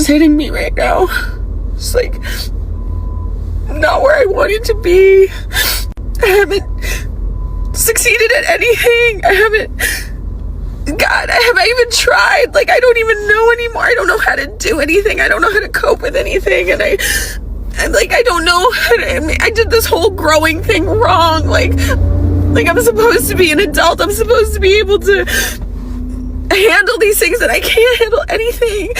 is hitting me right now. It's like not where I wanted to be. I haven't succeeded at anything. God, have I even tried? Like, I don't even know anymore. I don't know how to do anything. I don't know how to cope with anything. And I don't know how to, I did this whole growing thing wrong. Like I'm supposed to be an adult. I'm supposed to be able to handle these things, and I can't handle anything.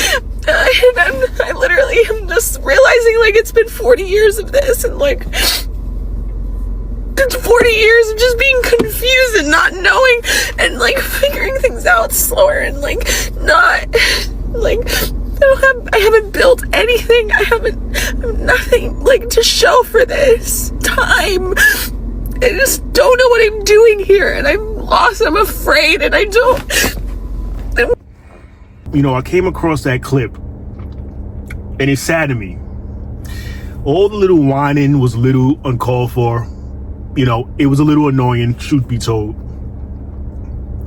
And I literally am just realizing, like, it's been 40 years of this, and like, it's 40 years of just being confused and not knowing and like figuring things out slower and like not like I haven't built anything. I have nothing like to show for this time. I just don't know what I'm doing here, and I'm lost. I'm afraid, and I don't. You know, I came across that clip, and it saddened me. All the little whining was a little uncalled for. You know, it was a little annoying, truth be told.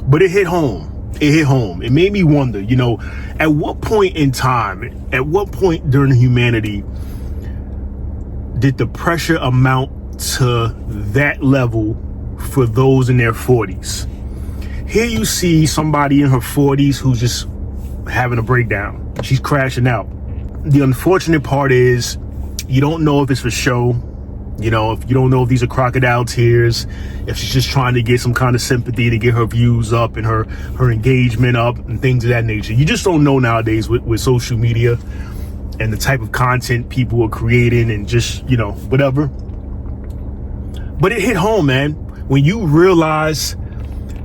But it hit home. It made me wonder, you know, at what point in time, at what point during humanity did the pressure amount to that level for those in their 40s? Here you see somebody in her 40s who's just having a breakdown. She's crashing out. The unfortunate part is you don't know if it's for show. You know, if you don't know if these are crocodile tears, if she's just trying to get some kind of sympathy to get her views up and her engagement up and things of that nature. You just don't know nowadays with social media and the type of content people are creating and just, you know, whatever. But it hit home, man. When you realize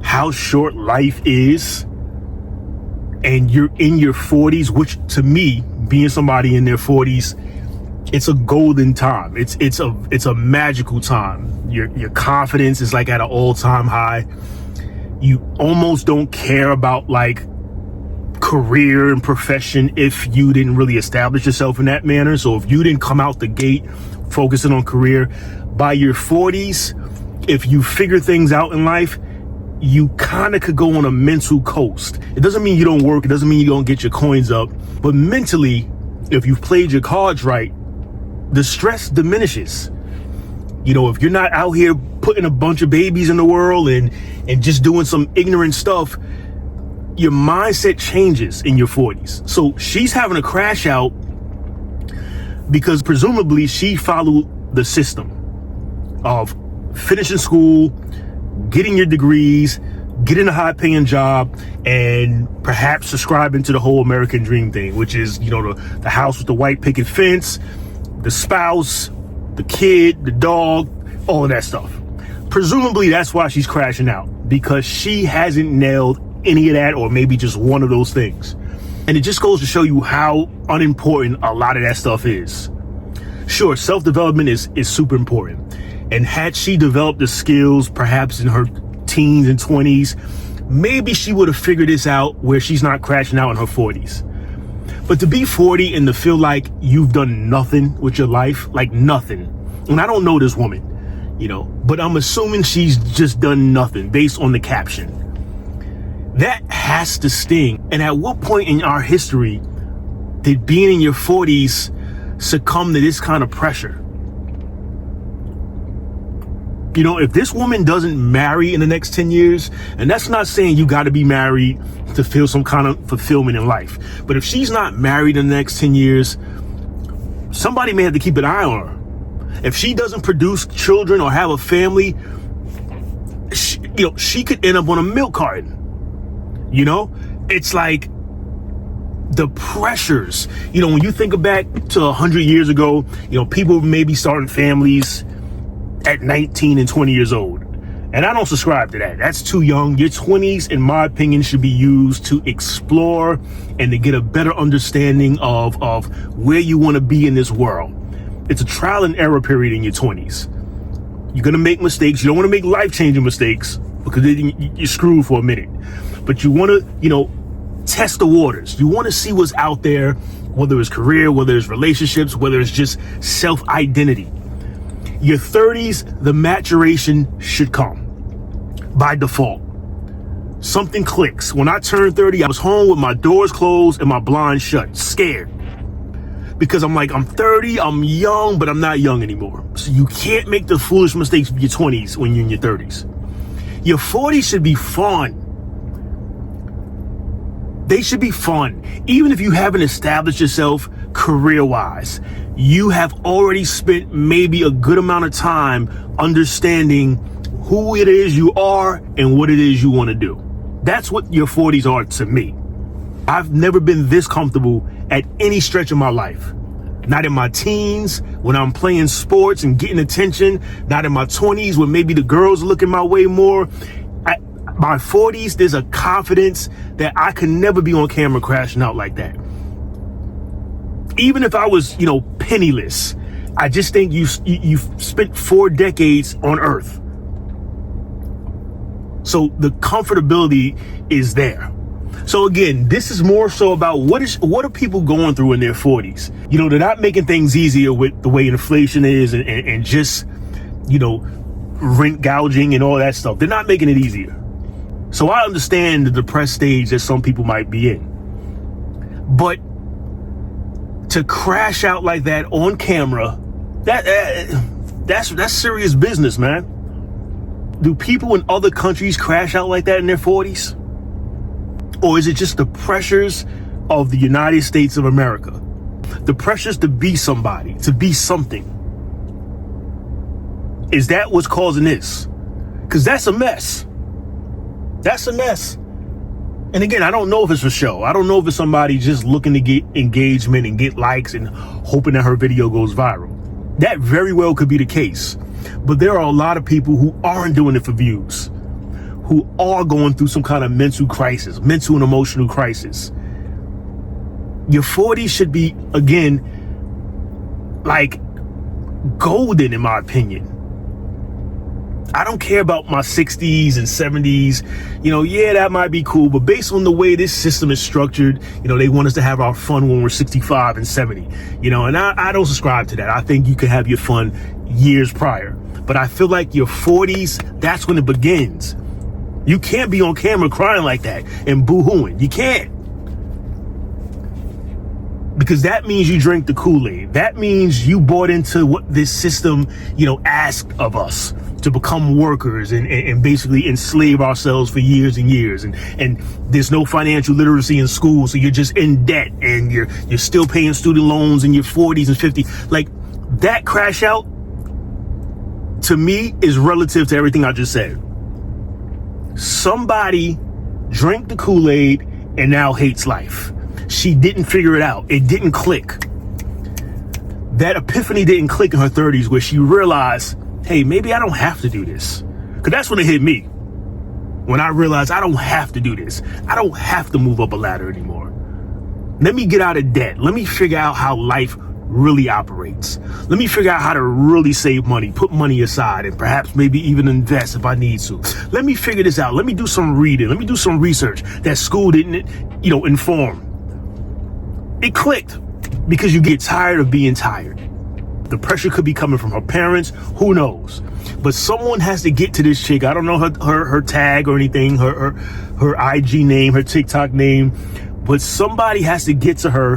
how short life is and you're in your 40s, which to me, being somebody in their 40s, it's a golden time. It's a magical time. Your confidence is like at an all-time high. You almost don't care about like career and profession if you didn't really establish yourself in that manner. So if you didn't come out the gate focusing on career, by your 40s, if you figure things out in life, you kind of could go on a mental coast. It doesn't mean you don't work. It doesn't mean you don't get your coins up. But mentally, if you've played your cards right, the stress diminishes. You know, if you're not out here putting a bunch of babies in the world and just doing some ignorant stuff, your mindset changes in your 40s. So she's having a crash out because presumably she followed the system of finishing school, getting your degrees, getting a high-paying job, and perhaps subscribing to the whole American dream thing, which is, you know, the house with the white picket fence, the spouse, the kid, the dog, all of that stuff. Presumably that's why she's crashing out, because she hasn't nailed any of that, or maybe just one of those things. And it just goes to show you how unimportant a lot of that stuff is. Sure, self-development is super important. And had she developed the skills perhaps in her teens and 20s, maybe she would have figured this out where she's not crashing out in her 40s. But to be 40 and to feel like you've done nothing with your life, like nothing. And I don't know this woman, you know, but I'm assuming she's just done nothing based on the caption. That has to sting. And at what point in our history did being in your 40s succumb to this kind of pressure? You know, if this woman doesn't marry in the next 10 years, and that's not saying you got to be married to feel some kind of fulfillment in life, but if she's not married in the next 10 years, somebody may have to keep an eye on her. If she doesn't produce children or have a family, she could end up on a milk carton. You know, it's like the pressures, you know, when you think back to 100 years ago, you know, people may be starting families at 19 and 20 years old. And I don't subscribe to that. That's too young. Your 20s, in my opinion, should be used to explore and to get a better understanding of where you want to be in this world. It's a trial and error period in your 20s. You're going to make mistakes. You don't want to make life-changing mistakes because then you're screwed for a minute. But you want to, you know, test the waters. You want to see what's out there, whether it's career, whether it's relationships, whether it's just self-identity. Your 30s, the maturation should come by default. Something clicks. When I turned 30, I was home with my doors closed and my blinds shut, scared. because I'm like, I'm 30, I'm young, but I'm not young anymore. So you can't make the foolish mistakes of your 20s when you're in your 30s. Your 40s should be fun. They should be fun. Even if you haven't established yourself career-wise, you have already spent maybe a good amount of time understanding who it is you are and what it is you want to do. That's what your 40s are to me. I've never been this comfortable at any stretch of my life. Not in my teens, when I'm playing sports and getting attention. Not in my 20s, when maybe the girls are looking my way more. My 40s, there's a confidence that I could never be on camera crashing out like that. Even if I was, penniless, I just think you've spent 4 decades on Earth. So the comfortability is there. So again, this is more so about what are people going through in their 40s? They're not making things easier with the way inflation is and just, rent gouging and all that stuff. They're not making it easier. So I understand the depressed stage that some people might be in. But to crash out like that on camera, that's serious business, man. Do people in other countries crash out like that in their 40s? Or is it just the pressures of the United States of America? The pressures to be somebody, to be something. Is that what's causing this? Because that's a mess. That's a mess. And again, I don't know if it's for show. I don't know if it's somebody just looking to get engagement and get likes and hoping that her video goes viral. That very well could be the case. But there are a lot of people who aren't doing it for views, who are going through some kind of mental crisis, mental and emotional crisis. Your 40s should be, again, like golden in my opinion. I don't care about my 60s and 70s. That might be cool, but based on the way this system is structured, they want us to have our fun when we're 65 and 70, and I don't subscribe to that. I think you can have your fun years prior, but I feel like your 40s, that's when it begins. You can't be on camera crying like that and boo-hooing. You can't. Because that means you drink the Kool-Aid. That means you bought into what this system, asked of us, to become workers and basically enslave ourselves for years and years. And there's no financial literacy in school, so you're just in debt and you're still paying student loans in your 40s and 50s. Like, that crash out, to me, is relative to everything I just said. Somebody drank the Kool-Aid and now hates life. She didn't figure it out. It didn't click. That epiphany didn't click in her 30s where she realized, hey, maybe I don't have to do this. Because that's when it hit me. When I realized I don't have to do this. I don't have to move up a ladder anymore. Let me get out of debt. Let me figure out how life really operates. Let me figure out how to really save money, put money aside, and perhaps maybe even invest if I need to. Let me figure this out. Let me do some reading. Let me do some research that school didn't, inform. It clicked because you get tired of being tired. The pressure could be coming from her parents. Who knows? But someone has to get to this chick. I don't know her tag or anything, her IG name, her TikTok name, but somebody has to get to her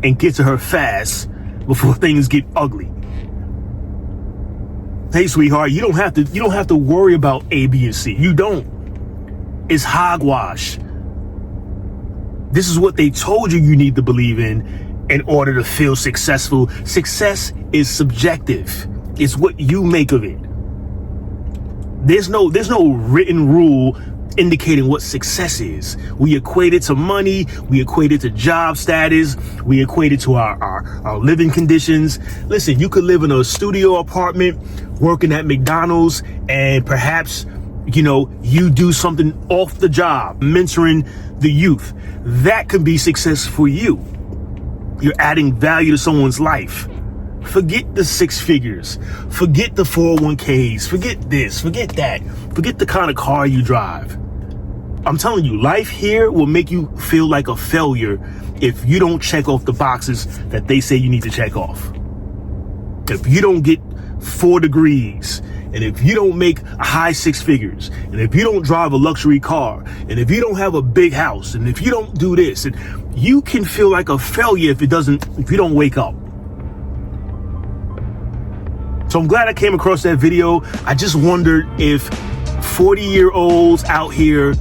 and get to her fast before things get ugly. Hey, sweetheart, you don't have to worry about A, B, and C. You don't. It's hogwash. This is what they told you need to believe in order to feel successful. Success is subjective. It's what you make of it. There's no written rule indicating what success is. We equate it to money. We equate it to job status. We equate it to our living conditions. Listen, you could live in a studio apartment, working at McDonald's, and perhaps, you do something off the job, mentoring the youth. That could be success for you. You're adding value to someone's life. Forget the 6 figures. Forget the 401ks. Forget this. Forget that. Forget the kind of car you drive. I'm telling you, life here will make you feel like a failure if you don't check off the boxes that they say you need to check off. If you don't get 4 degrees, and if you don't make a high 6 figures, and if you don't drive a luxury car, and if you don't have a big house, and if you don't do this, and you can feel like a failure if you don't wake up. So I'm glad I came across that video. I just wondered if 40-year-olds out here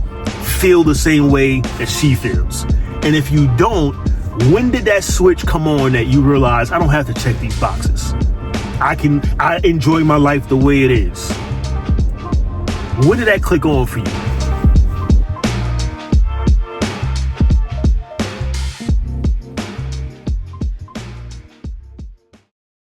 feel the same way that she feels. And if you don't, when did that switch come on that you realize I don't have to check these boxes? I enjoy my life the way it is. When did that click on for you?